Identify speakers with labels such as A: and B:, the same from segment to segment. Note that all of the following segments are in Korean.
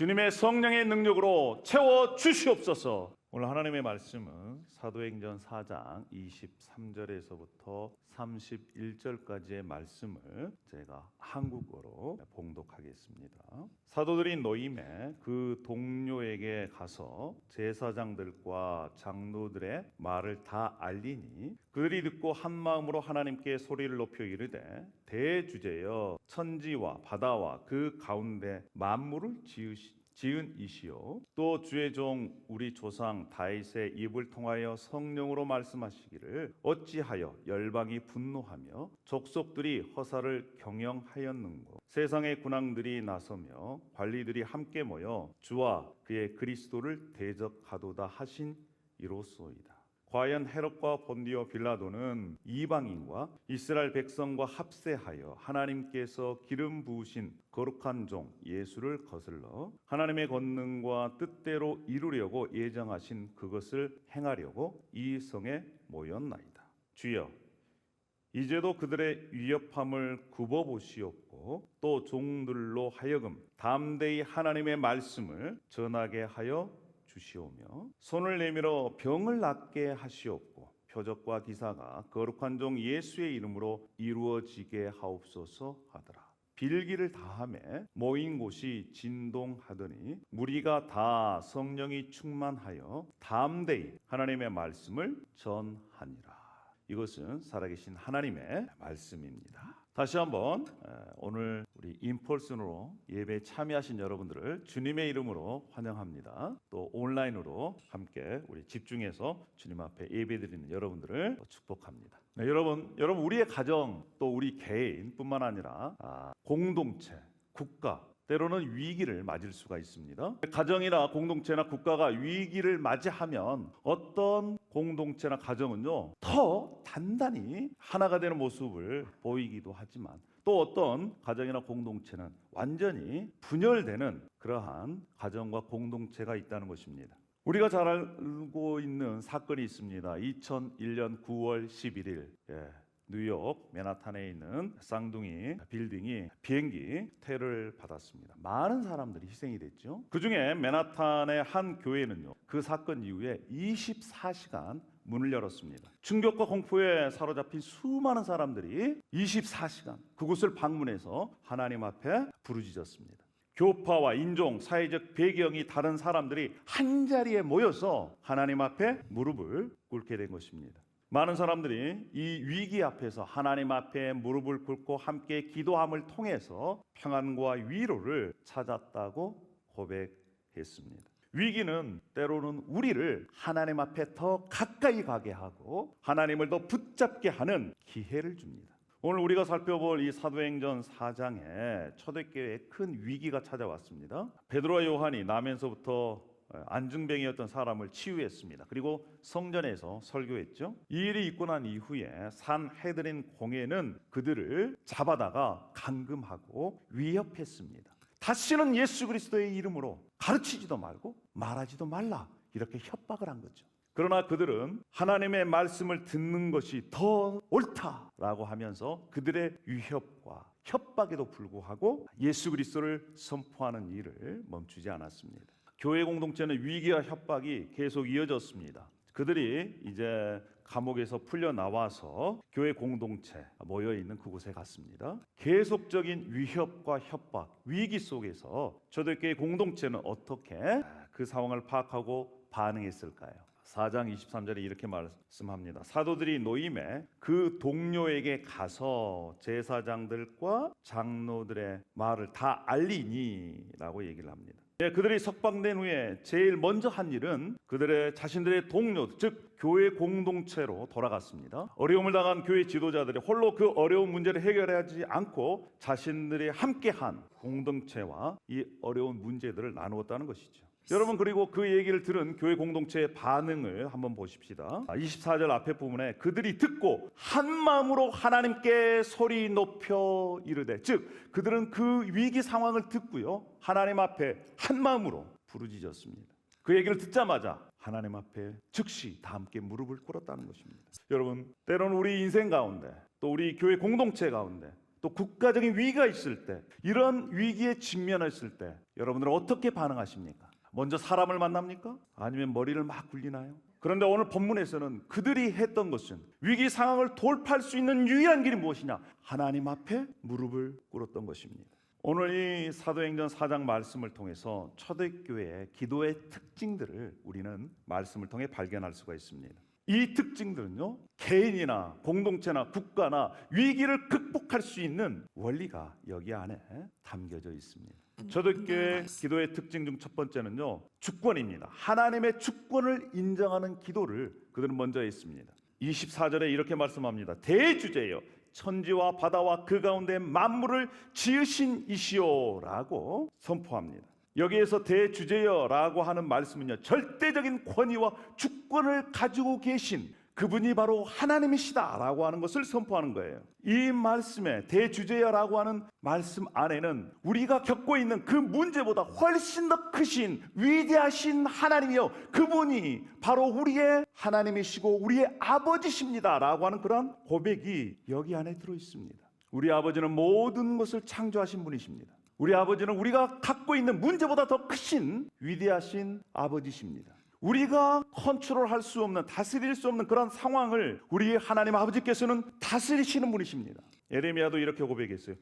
A: 주님의 성령의 능력으로 채워 주시옵소서. 오늘 하나님의 말씀은 사도행전 4장 23절에서부터 31절까지의 말씀을 제가 한국어로 봉독하겠습니다. 사도들이 노임에 그 동료에게 가서 제사장들과 장로들의 말을 다 알리니 그들이 듣고 한 마음으로 하나님께 소리를 높여 이르되 대주제여 천지와 바다와 그 가운데 만물을 지은 이시요 또 주의 종 우리 조상 다윗의 입을 통하여 성령으로 말씀하시기를 어찌하여 열방이 분노하며 족속들이 허사를 경영하였는고 세상의 군왕들이 나서며 관리들이 함께 모여 주와 그의 그리스도를 대적하도다 하신 이로소이다. 과연 헤롯과 본디오 빌라도는 이방인과 이스라엘 백성과 합세하여 하나님께서 기름 부으신 거룩한 종 예수를 거슬러 하나님의 권능과 뜻대로 이루려고 예정하신 그것을 행하려고 이 성에 모였나이다. 주여, 이제도 그들의 위협함을 굽어보시옵고 또 종들로 하여금 담대히 하나님의 말씀을 전하게 하여 주시오며 손을 내밀어 병을 낫게 하시옵고 표적과 기사가 거룩한 종 예수의 이름으로 이루어지게 하옵소서 하더라. 빌기를 다하매 모인 곳이 진동하더니 무리가 다 성령이 충만하여 담대히 하나님의 말씀을 전하니라. 이것은 살아계신 하나님의 말씀입니다. 다시 한번 오늘 우리 인펄슨으로 예배에 참여하신 여러분들을 주님의 이름으로 환영합니다. 또 온라인으로 함께 우리 집중해서 주님 앞에 예배드리는 여러분들을 축복합니다. 네, 여러분 우리의 가정 또 우리 개인뿐만 아니라 공동체, 국가 때로는 위기를 맞을 수가 있습니다. 가정이나 공동체나 국가가 위기를 맞이하면 어떤 공동체나 가정은요 더 단단히 하나가 되는 모습을 보이기도 하지만 또 어떤 가정이나 공동체는 완전히 분열되는 그러한 가정과 공동체가 있다는 것입니다. 우리가 잘 알고 있는 사건이 있습니다. 2001년 9월 11일 뉴욕 맨하탄에 있는 쌍둥이 빌딩이 비행기 테러를 받았습니다. 많은 사람들이 희생이 됐죠. 그중에 맨하탄의 한 교회는요 그 사건 이후에 24시간 문을 열었습니다. 충격과 공포에 사로잡힌 수많은 사람들이 24시간 그곳을 방문해서 하나님 앞에 부르짖었습니다. 교파와 인종, 사회적 배경이 다른 사람들이 한자리에 모여서 하나님 앞에 무릎을 꿇게 된 것입니다. 많은 사람들이 이 위기 앞에서 하나님 앞에 무릎을 꿇고 함께 기도함을 통해서 평안과 위로를 찾았다고 고백했습니다. 위기는 때로는 우리를 하나님 앞에 더 가까이 가게 하고 하나님을 더 붙잡게 하는 기회를 줍니다. 오늘 우리가 살펴볼 이 사도행전 4장에 초대교회에 큰 위기가 찾아왔습니다. 베드로와 요한이 나면서부터 안증뱅이였던 사람을 치유했습니다. 그리고 성전에서 설교했죠. 이 일이 있고 난 이후에 산헤드린 공회는 그들을 잡아다가 감금하고 위협했습니다. 다시는 예수 그리스도의 이름으로 가르치지도 말고 말하지도 말라 이렇게 협박을 한 거죠. 그러나 그들은 하나님의 말씀을 듣는 것이 더 옳다라고 하면서 그들의 위협과 협박에도 불구하고 예수 그리스도를 선포하는 일을 멈추지 않았습니다. 교회 공동체는 위기와 협박이 계속 이어졌습니다. 그들이 이제 감옥에서 풀려 나와서 교회 공동체 모여 있는 그곳에 갔습니다. 계속적인 위협과 협박, 위기 속에서 초대교회 공동체는 어떻게 그 상황을 파악하고 반응했을까요? 4장 23절에 이렇게 말씀합니다. 사도들이 노임에 그 동료에게 가서 제사장들과 장로들의 말을 다 알리니 라고 얘기를 합니다. 그들이 석방된 후에 제일 먼저 한 일은 그들의 자신들의 동료, 즉 교회 공동체로 돌아갔습니다. 어려움을 당한 교회 지도자들이 홀로 그 어려운 문제를 해결하지 않고 자신들이 함께한 공동체와 이 어려운 문제들을 나누었다는 것이죠. 여러분 그리고 그 얘기를 들은 교회 공동체의 반응을 한번 보십시다. 24절 앞에 부분에 그들이 듣고 한 마음으로 하나님께 소리 높여 이르되, 즉 그들은 그 위기 상황을 듣고요 하나님 앞에 한 마음으로 부르짖었습니다. 그 얘기를 듣자마자 하나님 앞에 즉시 다 함께 무릎을 꿇었다는 것입니다. 여러분 때로는 우리 인생 가운데 또 우리 교회 공동체 가운데 또 국가적인 위기가 있을 때, 이런 위기에 직면했을 때 여러분들은 어떻게 반응하십니까? 먼저 사람을 만납니까? 아니면 머리를 막 굴리나요? 그런데 오늘 본문에서는 그들이 했던 것은 위기 상황을 돌파할 수 있는 유일한 길이 무엇이냐? 하나님 앞에 무릎을 꿇었던 것입니다. 오늘 이 사도행전 4장 말씀을 통해서 초대교회의 기도의 특징들을 우리는 말씀을 통해 발견할 수가 있습니다. 이 특징들은요, 개인이나 공동체나 국가나 위기를 극복할 수 있는 원리가 여기 안에 담겨져 있습니다. 초대교회 기도의 특징 중 첫 번째는요, 주권입니다. 하나님의 주권을 인정하는 기도를 그들은 먼저 했습니다. 24절에 이렇게 말씀합니다. 대주제여 천지와 바다와 그 가운데 만물을 지으신 이시오라고 선포합니다. 여기에서 대주제여라고 하는 말씀은요, 절대적인 권위와 주권을 가지고 계신 그분이 바로 하나님이시다라고 하는 것을 선포하는 거예요. 이 말씀에 대주제여라고 하는 말씀 안에는 우리가 겪고 있는 그 문제보다 훨씬 더 크신 위대하신 하나님이요, 그분이 바로 우리의 하나님이시고 우리의 아버지십니다라고 하는 그런 고백이 여기 안에 들어 있습니다. 우리 아버지는 모든 것을 창조하신 분이십니다. 우리 아버지는 우리가 갖고 있는 문제보다 더 크신 위대하신 아버지십니다. 우리가 컨트롤할 수 없는, 다스릴 수 없는 그런 상황을 우리 하나님 아버지께서는 다스리시는 분이십니다. 예레미야도 이렇게 고백했어요.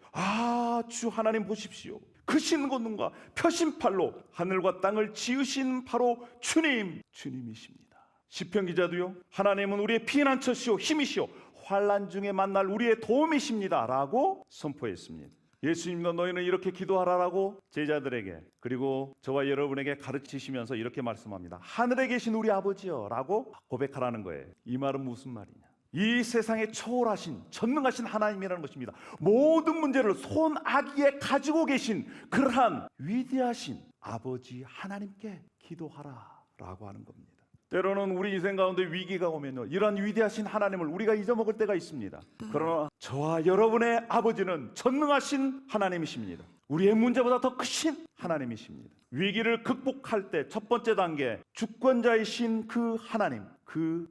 A: 주 하나님 보십시오. 크신 권능과 펴신 팔로 하늘과 땅을 지으신 바로 주님이십니다. 시편 기자도요, 하나님은 우리의 피난처시오 힘이시오 환난 중에 만날 우리의 도움이십니다 라고 선포했습니다. 예수님도 너희는 이렇게 기도하라라고 제자들에게, 그리고 저와 여러분에게 가르치시면서 이렇게 말씀합니다. 하늘에 계신 우리 아버지여 라고 고백하라는 거예요. 이 말은 무슨 말이냐? 이 세상에 초월하신 전능하신 하나님이라는 것입니다. 모든 문제를 손아귀에 가지고 계신 그러한 위대하신 아버지 하나님께 기도하라 라고 하는 겁니다. 때로는 우리 인생 가운데 위기가 오면요, 이러한 위대하신 하나님을 우리가 잊어먹을 때가 있습니다. 그러나 저와 여러분의 아버지는 전능하신 하나님이십니다. 우리의 문제보다 더 크신 하나님이십니다. 위기를 극복할 때 첫 번째 단계, 주권자이신 그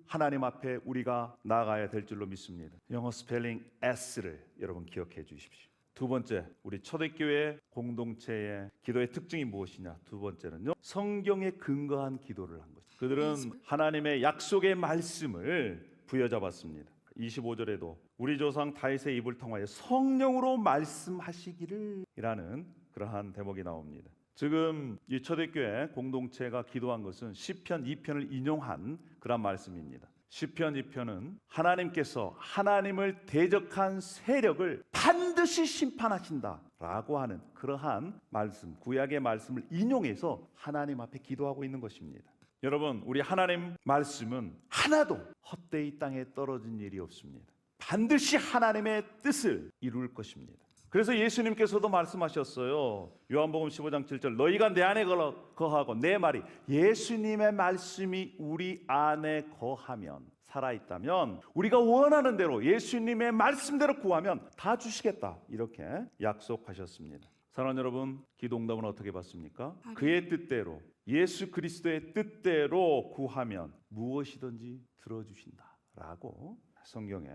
A: 하나님 앞에 우리가 나아가야 될 줄로 믿습니다. 영어 스펠링 S를 여러분 기억해 주십시오. 두 번째, 우리 초대교회 공동체의 기도의 특징이 무엇이냐? 두 번째는요, 성경에 근거한 기도를 한 것입니다. 그들은 하나님의 약속의 말씀을 부여잡았습니다. 25절에도 우리 조상 다윗의 입을 통하여 성령으로 말씀하시기를 이라는 그러한 대목이 나옵니다. 지금 이 초대교회 공동체가 기도한 것은 시편 2편을 인용한 그런 말씀입니다. 시편 2편은 하나님께서 하나님을 대적한 세력을 반드시 심판하신다라고 하는 그러한 말씀, 구약의 말씀을 인용해서 하나님 앞에 기도하고 있는 것입니다. 여러분, 우리 하나님 말씀은 하나도 헛되이 땅에 떨어진 일이 없습니다. 반드시 하나님의 뜻을 이룰 것입니다. 그래서 예수님께서도 말씀하셨어요. 요한복음 15장 7절, 너희가 내 안에 거하고 내 말이, 예수님의 말씀이 우리 안에 거하면, 살아있다면 우리가 원하는 대로 예수님의 말씀대로 구하면 다 주시겠다, 이렇게 약속하셨습니다. 사랑하는 여러분, 기도응답은 어떻게 받습니까? 그의 뜻대로, 예수 그리스도의 뜻대로 구하면 무엇이든지 들어주신다라고 성경에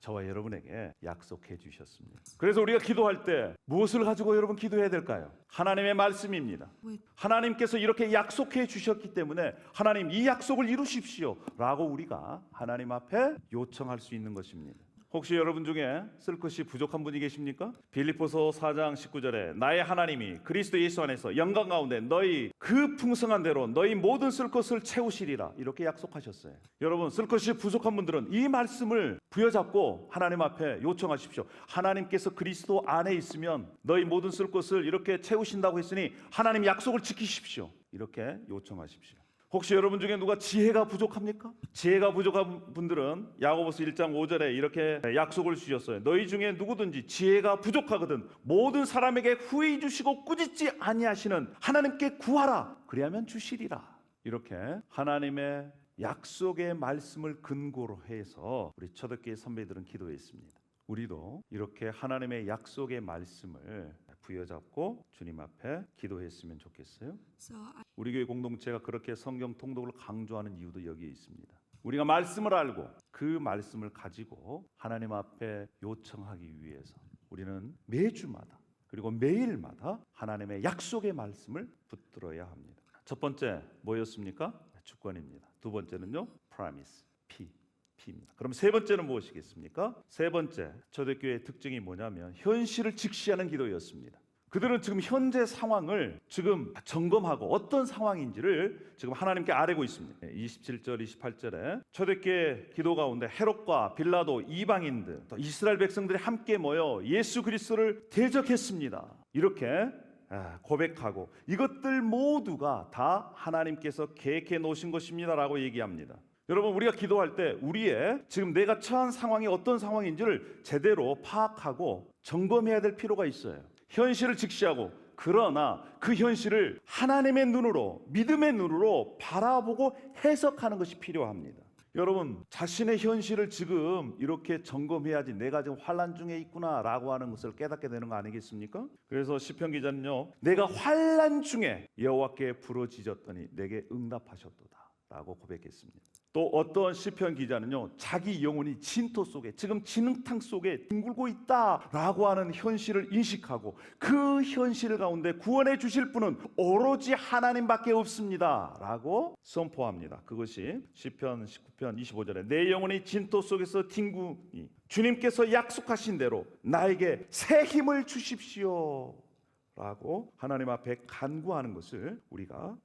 A: 저와 여러분에게 약속해 주셨습니다. 그래서 우리가 기도할 때 무엇을 가지고 여러분 기도해야 될까요? 하나님의 말씀입니다. 하나님께서 이렇게 약속해 주셨기 때문에 하나님 이 약속을 이루십시오 라고 우리가 하나님 앞에 요청할 수 있는 것입니다. 혹시 여러분 중에 쓸 것이 부족한 분이 계십니까? 빌립보서 4장 19절에 나의 하나님이 그리스도 예수 안에서 영광 가운데 너희 그 풍성한 대로 너희 모든 쓸 것을 채우시리라, 이렇게 약속하셨어요. 여러분, 쓸 것이 부족한 분들은 이 말씀을 부여잡고 하나님 앞에 요청하십시오. 하나님께서 그리스도 안에 있으면 너희 모든 쓸 것을 이렇게 채우신다고 했으니 하나님 약속을 지키십시오, 이렇게 요청하십시오. 혹시 여러분 중에 누가 지혜가 부족합니까? 지혜가 부족한 분들은 야고보서 1장 5절에 이렇게 약속을 주셨어요. 너희 중에 누구든지 지혜가 부족하거든 모든 사람에게 후히 주시고 꾸짖지 아니하시는 하나님께 구하라, 그리하면 주시리라. 이렇게 하나님의 약속의 말씀을 근거로 해서 우리 초대교회 선배들은 기도했습니다. 우리도 이렇게 하나님의 약속의 말씀을 부여잡고 주님 앞에 기도했으면 좋겠어요. 우리 교회 공동체가 그렇게 성경 통독을 강조하는 이유도 여기에 있습니다. 우리가 말씀을 알고 그 말씀을 가지고 하나님 앞에 요청하기 위해서 우리는 매주마다 그리고 매일마다 하나님의 약속의 말씀을 붙들어야 합니다. 첫 번째 뭐였습니까? 주권입니다. 두 번째는요, promise, P입니다. 그럼 세 번째는 무엇이겠습니까? 세 번째 초대교회의 특징이 뭐냐면 현실을 직시하는 기도였습니다. 그들은 지금 현재 상황을 지금 점검하고 어떤 상황인지를 지금 하나님께 아뢰고 있습니다. 27절, 28절에 초대교회 기도 가운데 헤롯과 빌라도, 이방인들, 또 이스라엘 백성들이 함께 모여 예수 그리스도를 대적했습니다. 이렇게 고백하고 이것들 모두가 다 하나님께서 계획해 놓으신 것입니다라고 얘기합니다. 여러분, 우리가 기도할 때 우리의 지금 내가 처한 상황이 어떤 상황인지를 제대로 파악하고 점검해야 될 필요가 있어요. 현실을 직시하고, 그러나 그 현실을 하나님의 눈으로, 믿음의 눈으로 바라보고 해석하는 것이 필요합니다. 여러분, 자신의 현실을 지금 이렇게 점검해야지 내가 지금 환난 중에 있구나라고 하는 것을 깨닫게 되는 거 아니겠습니까? 그래서 시편 기자는요, 내가 환난 중에 여호와께 부르짖었더니 내게 응답하셨도다 라고 고백했습니다. 또 어떤 시편 기자는요, 자기 영혼이 진토 속에, 지금 진흙탕 속에 뒹굴고 있다라고 하는 현실을 인식하고 그 현실 가운데 구원해 주실 분은 오로지 하나님밖에 없습니다 라고 선포합니다. 그것이 시편 19편 25절에 내 영혼이 진토 속에서 뒹구니 주님께서 약속하신 대로 나에게 새 힘을 주십시오 라고 하나님 앞에 간구하는 것을 우리가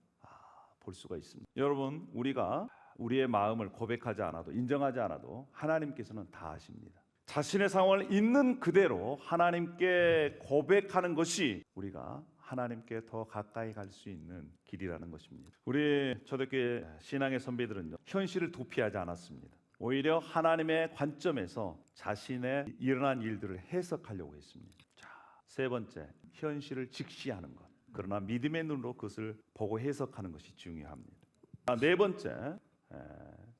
A: 볼 수가 있습니다. 여러분, 우리가 우리의 마음을 고백하지 않아도, 인정하지 않아도 하나님께서는 다 아십니다. 자신의 상황을 있는 그대로 하나님께 고백하는 것이 우리가 하나님께 더 가까이 갈 수 있는 길이라는 것입니다. 우리 초대교회 신앙의 선배들은요, 현실을 도피하지 않았습니다. 오히려 하나님의 관점에서 자신의 일어난 일들을 해석하려고 했습니다. 자, 세 번째, 현실을 직시하는 것. 그러나 믿음의 눈으로 그것을 보고 해석하는 것이 중요합니다. 네 번째,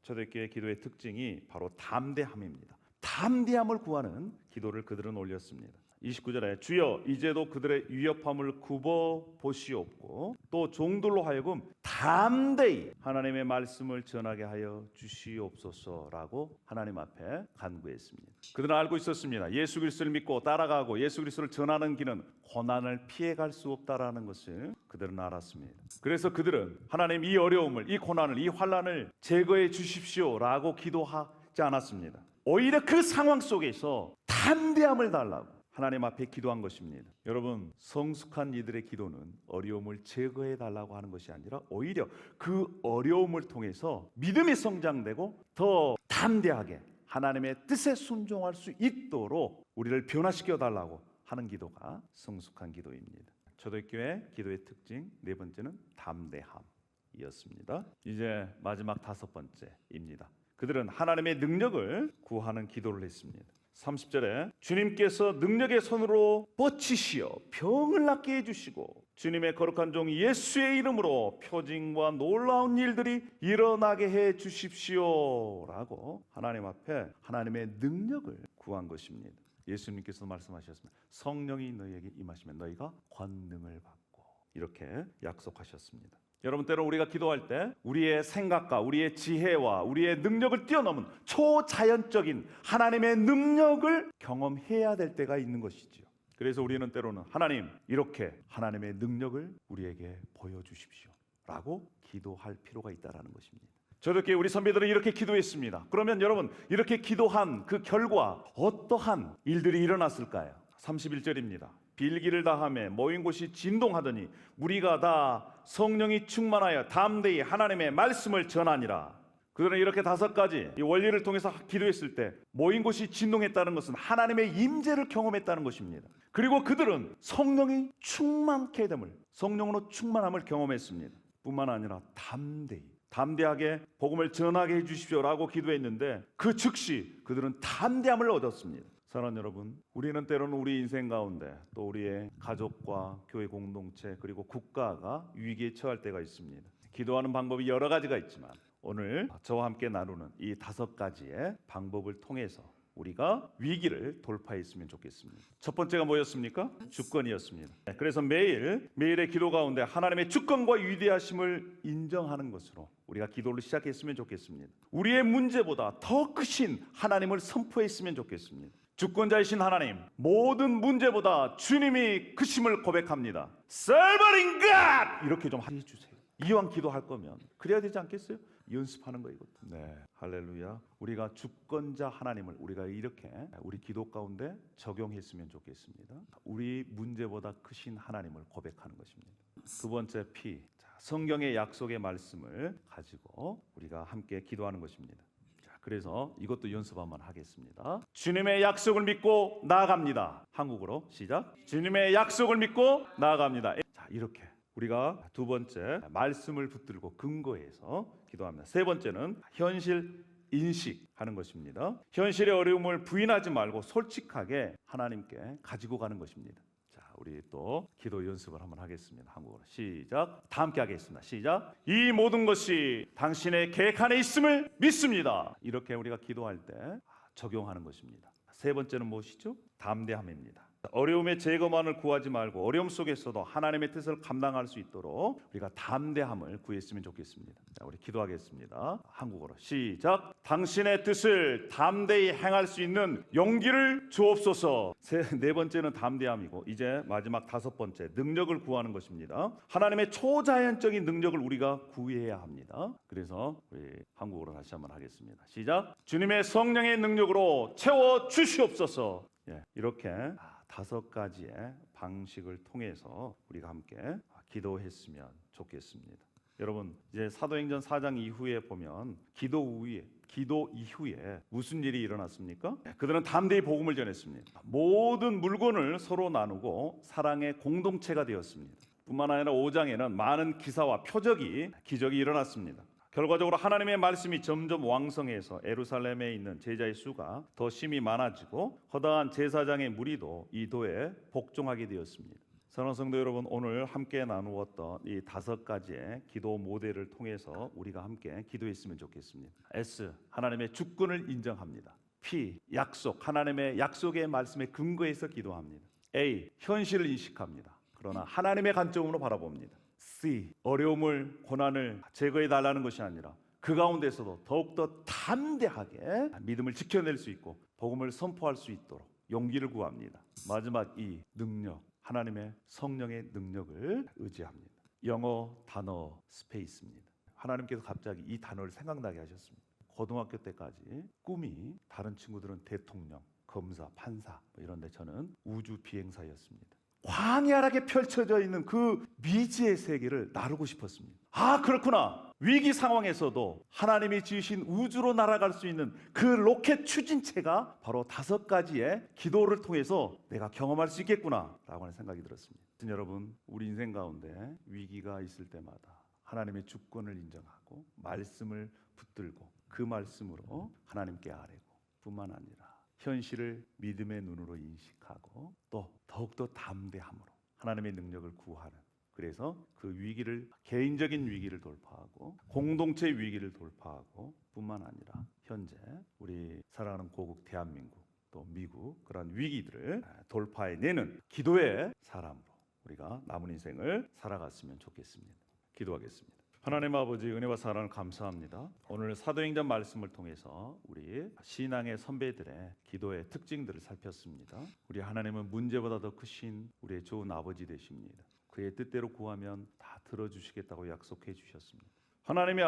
A: 초대교회 기도의 특징이 바로 담대함입니다. 담대함을 구하는 기도를 그들은 올렸습니다. 29절에 주여 이제도 그들의 위협함을 굽어 보시옵고 또 종들로 하여금 담대히 하나님의 말씀을 전하게 하여 주시옵소서라고 하나님 앞에 간구했습니다. 그들은 알고 있었습니다. 예수 그리스도를 믿고 따라가고 예수 그리스도를 전하는 길은 고난을 피해갈 수 없다라는 것을 그들은 알았습니다. 그래서 그들은 하나님 이 어려움을, 이 고난을, 이 환난을 제거해 주십시오라고 기도하지 않았습니다. 오히려 그 상황 속에서 담대함을 달라고 하나님 앞에 기도한 것입니다. 여러분, 성숙한 이들의 기도는 어려움을 제거해 달라고 하는 것이 아니라 오히려 그 어려움을 통해서 믿음이 성장되고 더 담대하게 하나님의 뜻에 순종할 수 있도록 우리를 변화시켜 달라고 하는 기도가 성숙한 기도입니다. 초대교회 기도의 특징 네 번째는 담대함이었습니다. 이제 마지막 다섯 번째입니다. 그들은 하나님의 능력을 구하는 기도를 했습니다. 30절에 주님께서 능력의 손으로 뻗치시어 병을 낫게 해주시고 주님의 거룩한 종 예수의 이름으로 표징과 놀라운 일들이 일어나게 해 주십시오라고 하나님 앞에 하나님의 능력을 구한 것입니다. 예수님께서 말씀하셨습니다. 성령이 너희에게 임하시면 너희가 권능을 받고 이렇게 약속하셨습니다. 여러분, 때로 우리가 기도할 때 우리의 생각과 우리의 지혜와 우리의 능력을 뛰어넘은 초자연적인 하나님의 능력을 경험해야 될 때가 있는 것이죠. 그래서 우리는 때로는 하나님, 이렇게 하나님의 능력을 우리에게 보여주십시오 라고 기도할 필요가 있다는 것입니다. 저렇게 우리 선배들은 이렇게 기도했습니다. 그러면 여러분, 이렇게 기도한 그 결과 어떠한 일들이 일어났을까요? 31절입니다. 빌기를 다하며 모인 곳이 진동하더니 무리가 다 성령이 충만하여 담대히 하나님의 말씀을 전하니라. 그들은 이렇게 다섯 가지 이 원리를 통해서 기도했을 때 모인 곳이 진동했다는 것은 하나님의 임재를 경험했다는 것입니다. 그리고 그들은 성령이 충만케 됨을, 성령으로 충만함을 경험했습니다. 뿐만 아니라 담대하게 복음을 전하게 해주십시오라고 기도했는데 그 즉시 그들은 담대함을 얻었습니다. 사랑하는 여러분, 우리는 때로는 우리 인생 가운데 또 우리의 가족과 교회 공동체 그리고 국가가 위기에 처할 때가 있습니다. 기도하는 방법이 여러 가지가 있지만 오늘 저와 함께 나누는 이 다섯 가지의 방법을 통해서 우리가 위기를 돌파했으면 좋겠습니다. 첫 번째가 뭐였습니까? 주권이었습니다. 그래서 매일의 기도 가운데 하나님의 주권과 위대하심을 인정하는 것으로 우리가 기도를 시작했으면 좋겠습니다. 우리의 문제보다 더 크신 하나님을 선포했으면 좋겠습니다. 주권자이신 하나님, 모든 문제보다 주님이 크심을 고백합니다. Sovereign God! 이렇게 좀 해주세요. 이왕 기도할 거면 그래야 되지 않겠어요? 연습하는 거 이것도. 네, 할렐루야. 우리가 주권자 하나님을 우리가 이렇게 우리 기도 가운데 적용했으면 좋겠습니다. 우리 문제보다 크신 하나님을 고백하는 것입니다. 두 번째 P, 성경의 약속의 말씀을 가지고 우리가 함께 기도하는 것입니다. 그래서 이것도 연습 한번 하겠습니다. 주님의 약속을 믿고 나아갑니다. 한국어로 시작. 주님의 약속을 믿고 나아갑니다. 자, 이렇게 우리가 두 번째 말씀을 붙들고 근거해서 기도합니다. 세 번째는 현실 인식하는 것입니다. 현실의 어려움을 부인하지 말고 솔직하게 하나님께 가지고 가는 것입니다. 자, 우리 또 기도 연습을 한번 하겠습니다. 한국어로 시작. 다 함께 하겠습니다. 시작. 이 모든 것이 당신의 계획 안에 있음을 믿습니다. 이렇게 우리가 기도할 때 적용하는 것입니다. 세 번째는 무엇이죠? 담대함입니다. 어려움의 제거만을 구하지 말고 어려움 속에서도 하나님의 뜻을 감당할 수 있도록 우리가 담대함을 구했으면 좋겠습니다. 자, 우리 기도하겠습니다. 한국어로 시작. 당신의 뜻을 담대히 행할 수 있는 용기를 주옵소서. 네 번째는 담대함이고 이제 마지막 다섯 번째 능력을 구하는 것입니다. 하나님의 초자연적인 능력을 우리가 구해야 합니다. 그래서 우리 한국어로 다시 한번 하겠습니다. 시작. 주님의 성령의 능력으로 채워 주시옵소서. 이렇게 다섯 가지의 방식을 통해서 우리가 함께 기도했으면 좋겠습니다. 여러분, 이제 사도행전 4장 이후에 보면 기도 이후에 무슨 일이 일어났습니까? 그들은 담대히 복음을 전했습니다. 모든 물건을 서로 나누고 사랑의 공동체가 되었습니다. 뿐만 아니라 5장에는 많은 기사와 기적이 일어났습니다. 결과적으로 하나님의 말씀이 점점 왕성해서 예루살렘에 있는 제자의 수가 더 심히 많아지고 허다한 제사장의 무리도 이 도에 복종하게 되었습니다. 사랑하는 성도 여러분, 오늘 함께 나누었던 이 다섯 가지의 기도 모델을 통해서 우리가 함께 기도했으면 좋겠습니다. S, 하나님의 주권을 인정합니다. P, 약속, 하나님의 약속의 말씀에 근거해서 기도합니다. A, 현실을 인식합니다. 그러나 하나님의 관점으로 바라봅니다. C, 어려움을 고난을 제거해 달라는 것이 아니라 그 가운데서도 더욱더 담대하게 믿음을 지켜낼 수 있고 복음을 선포할 수 있도록 용기를 구합니다. 마지막 E, 능력, 하나님의 성령의 능력을 의지합니다. 영어 단어 스페이스입니다. 하나님께서 갑자기 이 단어를 생각나게 하셨습니다. 고등학교 때까지 꿈이 다른 친구들은 대통령, 검사, 판사 이런데 저는 우주 비행사였습니다. 광활하게 펼쳐져 있는 그 미지의 세계를 나르고 싶었습니다. 아, 그렇구나. 위기 상황에서도 하나님이 지으신 우주로 날아갈 수 있는 그 로켓 추진체가 바로 다섯 가지의 기도를 통해서 내가 경험할 수 있겠구나 라고 하는 생각이 들었습니다. 여러분, 우리 인생 가운데 위기가 있을 때마다 하나님의 주권을 인정하고 말씀을 붙들고 그 말씀으로 하나님께 아뢰고 뿐만 아니라 현실을 믿음의 눈으로 인식하고 또 더욱더 담대함으로 하나님의 능력을 구하는, 그래서 그 위기를, 개인적인 위기를 돌파하고 공동체 위기를 돌파하고 뿐만 아니라 현재 우리 사랑하는 고국 대한민국 또 미국 그런 위기들을 돌파해내는 기도의 사람으로 우리가 남은 인생을 살아갔으면 좋겠습니다. 기도하겠습니다. 하나님 아버지, 은혜와 사랑을 감사합니다. 오늘 사도행전 말씀을 통해서 우리 신앙의 선배들의 기도의 특징들을 살폈습니다. 우리 하나님은 문제보다 더 크신 우리의 좋은 아버지 되십니다. 그의 뜻대로 구하면 다 들어주시겠다고 약속해 주셨습니다. 하나님이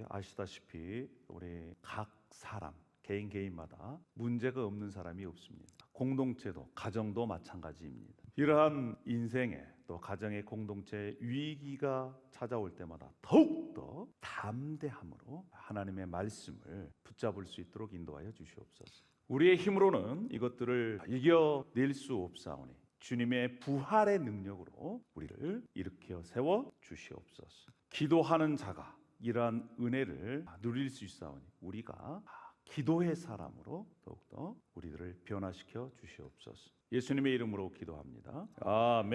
A: 아시다시피 우리 각 사람 개인마다 문제가 없는 사람이 없습니다. 공동체도 가정도 마찬가지입니다. 이러한 인생의 또 가정의 공동체의 위기가 찾아올 때마다 더욱더 담대함으로 하나님의 말씀을 붙잡을 수 있도록 인도하여 주시옵소서. 우리의 힘으로는 이것들을 이겨낼 수 없사오니 주님의 부활의 능력으로 우리를 일으켜 세워 주시옵소서. 기도하는 자가 이러한 은혜를 누릴 수 있사오니 우리가 기도의 사람으로 더욱더 우리들을 변화시켜 주시옵소서. 예수님의 이름으로 기도합니다. 아멘.